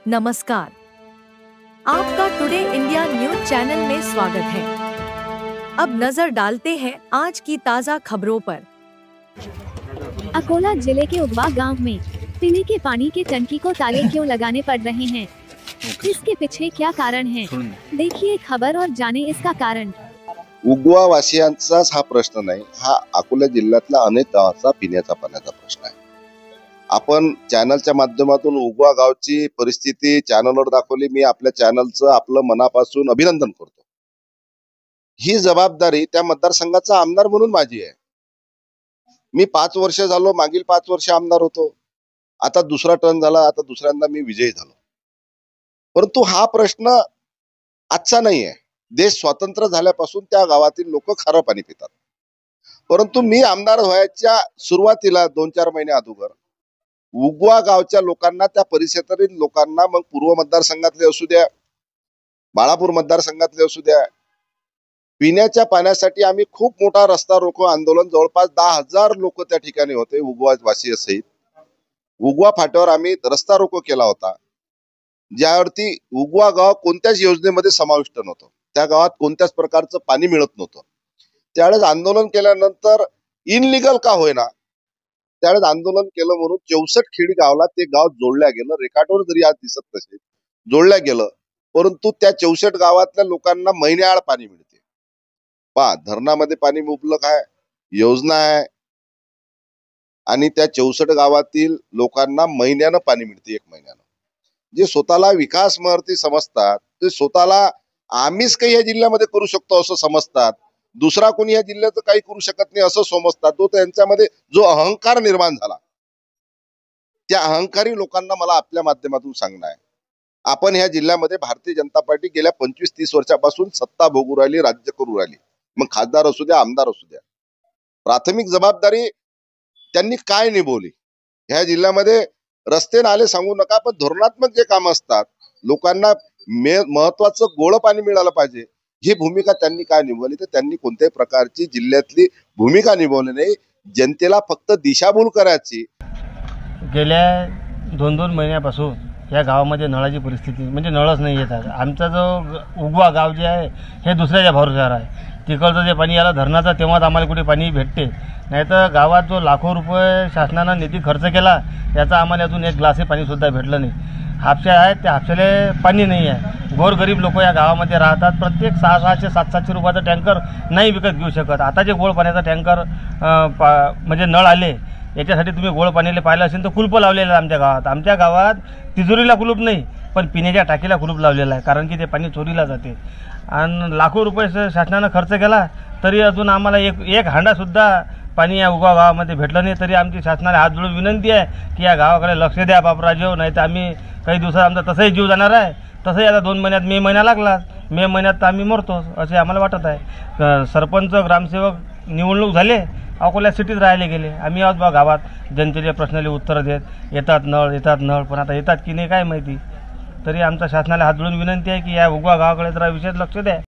नमस्कार, आपका today India news channel में स्वागत है। अब नजर डालते हैं आज की ताज़ा खबरों पर। अकोला जिले के उगवा गांव में पीने के पानी के टंकी को ताले क्यों लगाने पड़ रहे हैं, इसके पीछे क्या कारण है, देखिए खबर और जाने इसका कारण। उगवा वासियांचाच हा प्रश्न नाही, हा अकोला जिल्ह्यातला अनेक गावांचा पिण्याचा पाण्याचा प्रश्न आहे। आपण चॅनलच्या माध्यमातून उगवा गावची परिस्थिती चॅनलवर दाखवली। मी आपल्या चॅनलचं आपलं मनापासून अभिनंदन करतो। ही जबाबदारी त्या मतदारसंघाचा आमदार म्हणून माझी आहे। मी 5 वर्ष झालो, मागील 5 वर्ष आमदार होतो, आता दुसरा टर्न झाला, आता दुसऱ्यांदा मी विजयी झालो। परंतु हा प्रश्न आजचा नाही आहे। देश स्वतंत्र झाल्यापासून त्या गावातील लोक खारं पाणी पितात। परंतु मी आमदार व्हायच्या सुरुवातीला 2-4 महिने अगोदर उगवा गावच्या लोकांना, त्या परिसरातील लोकांना, मग पूर्व मतदारसंघातले असू द्या, बाळापूर मतदारसंघातले असू द्या, पिण्याच्या पाण्यासाठी आम्ही खूप मोठा रस्ता रोको आंदोलन, जवळपास 10,000 लोक त्या ठिकाणी होते उगवा वासी सहित। उगवा फाट्यावर आम्ही रस्ता रोको केला होता, ज्यावरती उगवा गाव कोणत्याच योजनेमध्ये समाविष्ट नव्हतं। त्या गावात कोणत्याच प्रकारचं पाणी मिळत नव्हतं। त्यावेळेस आंदोलन केल्यानंतर इनलिगल का होईना, त्यावेळेस आंदोलन केलं म्हणून 64 खेडी गावाला ते गाव जोडल्या गेलं। रेकॉर्डवर जरी आज दिसत नसेल, जोडल्या गेलं, परंतु त्या 64 गावातल्या लोकांना महिन्याआड पाणी मिळते। धरणामध्ये पाणी मुबलक आहे, योजना आहे, आणि त्या 64 गावातील लोकांना महिन्यानं पाणी मिळते, 1 महिन्यानं। जे स्वतःला विकास महर्ती समजतात, ते स्वतःला आम्हीच काही या जिल्ह्यामध्ये करू शकतो असं समजतात, दुसरा कोणी या जिल्ह्याचं काही करू शकत नाही असं समजतात। तो त्यांच्यामध्ये जो अहंकार निर्माण झाला, त्या अहंकारी लोकांना मला आपल्या माध्यमातून सांगणं आहे, आपण ह्या जिल्ह्यामध्ये भारतीय जनता पार्टी गेल्या 25-30 वर्षापासून सत्ता भोगू राहिली, राज्य करू राहिली। मग खासदार असू द्या, आमदार असू द्या, प्राथमिक जबाबदारी त्यांनी काय निभवली? ह्या जिल्ह्यामध्ये रस्ते नाले सांगू नका, पण धोरणात्मक जे काम असतात, लोकांना महत्वाचं गोड पाणी मिळालं पाहिजे, ही भूमिका त्यांनी काय निभवली? तर त्यांनी कोणत्याही प्रकारची जिल्ह्यातली भूमिका निभवली नाही। जनतेला फक्त दिशाभूल करायची। गेल्या 2-2 महिन्यापासून या गावामध्ये नळाची परिस्थिती म्हणजे नळच नाही येतात। आमचा जो उगवा गाव जे आहे हे दुसऱ्याच्या भरोश्यावर आहे। तिकडचं जे पाणी आलं धरणाचं, तेव्हाच आम्हाला कुठे पाणी भेटते, नाहीतर गावात जो लाखो रुपये शासनानं निधी खर्च केला, याचा आम्हाला अजून एक ग्लास पाणीसुद्धा भेटलं नाही। हापशा आहेत, त्या हापशाला पाणी नाही आहे। गोरगरीब लोक या गावामध्ये राहतात, प्रत्येक 600, 700 रुपयाचा टँकर नाही विकत घेऊ शकत। आता जे गोड पाण्याचा टँकर म्हणजे नळ आले, याच्यासाठी तुम्ही गोड पाण्याला पाहिलं असेल तर कुलूप लावलेलं आहे आमच्या गावात। आमच्या गावात तिजोरीला कुलूप नाही, पण पिण्याच्या टाकीला कुलूप लावलेलं आहे, कारण की ते पाणी चोरीला जाते। आणि लाखो रुपये शासनानं खर्च केला, तरी अजून आम्हाला एक हांडासुद्धा पाणी या उगवा गावामध्ये भेटलं नाही। तरी आमची शासनाला हात जोडून विनंती आहे की या गावाकडे लक्ष द्या बापराजेव, नाही तर आम्ही काही दिवसात आमचा तसंही जीव जाणार आहे। तसंही आता 2 महिन्यात मे महिना लागला, मे महिन्यात तर आम्ही मरतो असे आम्हाला वाटत आहे। सरपंच, ग्रामसेवक निवडणूक झाले, अकोला सिटीत राहिले गेले, आम्ही आहोत बा गावात जनतेच्या प्रश्नाला उत्तर देत, येतात नळ, पण आता येतात की नाही काय माहिती। तरी आमचा शासनाला हात जोडून विनंती आहे की या उगवा गावाकडे जरा विशेष लक्ष द्या।